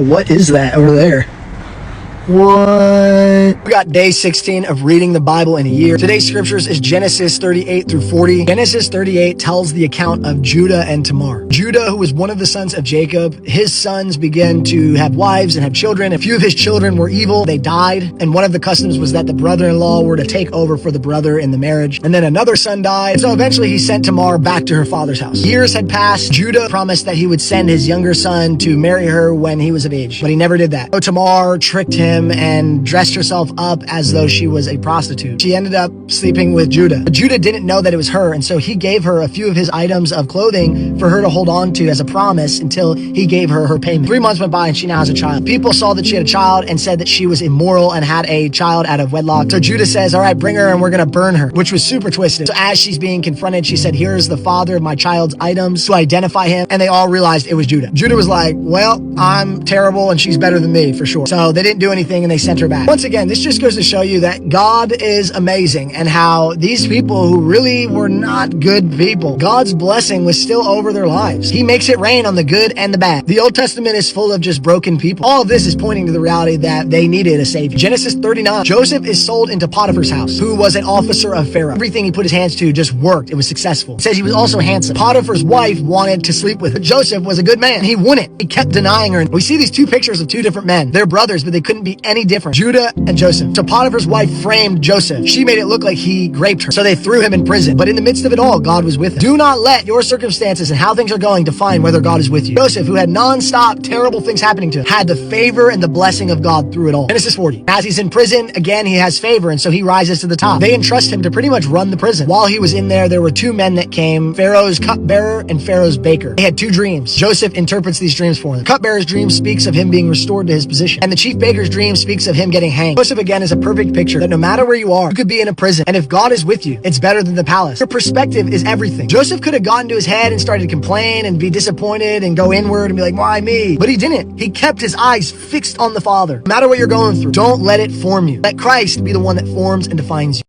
What is that over there? What? We got day 16 of reading the Bible in a year. Today's scriptures is Genesis 38 through 40. Genesis 38 tells the account of Judah and Tamar. Judah, who was one of the sons of Jacob, his sons began to have wives and have children. A few of his children were evil. They died. And one of the customs was that the brother-in-law were to take over for the brother in the marriage. And then another son died. So eventually he sent Tamar back to her father's house. Years had passed. Judah promised that he would send his younger son to marry her when he was of age, but he never did that. So Tamar tricked him and dressed herself up as though she was a prostitute. She ended up sleeping with Judah. But Judah didn't know that it was her, and so he gave her a few of his items of clothing for her to hold on to as a promise until he gave her her payment. 3 months went by and she now has a child. People saw that she had a child and said that she was immoral and had a child out of wedlock. So Judah says, all right, bring her and we're going to burn her, which was super twisted. So as she's being confronted, she said, here's the father of my child's items to identify him. And they all realized it was Judah. Judah was like, well, I'm terrible and she's better than me for sure. So they didn't do anything and they sent her back. Once again, this just goes to show you that God is amazing and how these people who really were not good people, God's blessing was still over their lives. He makes it rain on the good and the bad. The Old Testament is full of just broken people. All of this is pointing to the reality that they needed a savior. Genesis 39, Joseph is sold into Potiphar's house, who was an officer of Pharaoh. Everything he put his hands to just worked. It was successful. It says he was also handsome. Potiphar's wife wanted to sleep with him. Joseph was a good man. He wouldn't. He kept denying her. We see these two pictures of two different men. They're brothers, but they couldn't be any different. Judah and Joseph. So Potiphar's wife framed Joseph. She made it look like he raped her. So they threw him in prison. But in the midst of it all, God was with him. Do not let your circumstances and how things are going define whether God is with you. Joseph, who had non-stop terrible things happening to him, had the favor and the blessing of God through it all. Genesis 40. As he's in prison, again, he has favor, and so he rises to the top. They entrust him to pretty much run the prison. While he was in there were two men that came, Pharaoh's cupbearer and Pharaoh's baker. They had two dreams. Joseph interprets these dreams for them. The cupbearer's dream speaks of him being restored to his position, and the chief baker's dream speaks of him getting hanged. Joseph, again, is a perfect picture that no matter where you are, you could be in a prison, and if God is with you, it's better than the palace. Your perspective is everything. Joseph could have gotten to his head and started to complain and be disappointed and go inward and be like, why me? But he didn't. He kept his eyes fixed on the Father. No matter what you're going through, don't let it form you. Let Christ be the one that forms and defines you.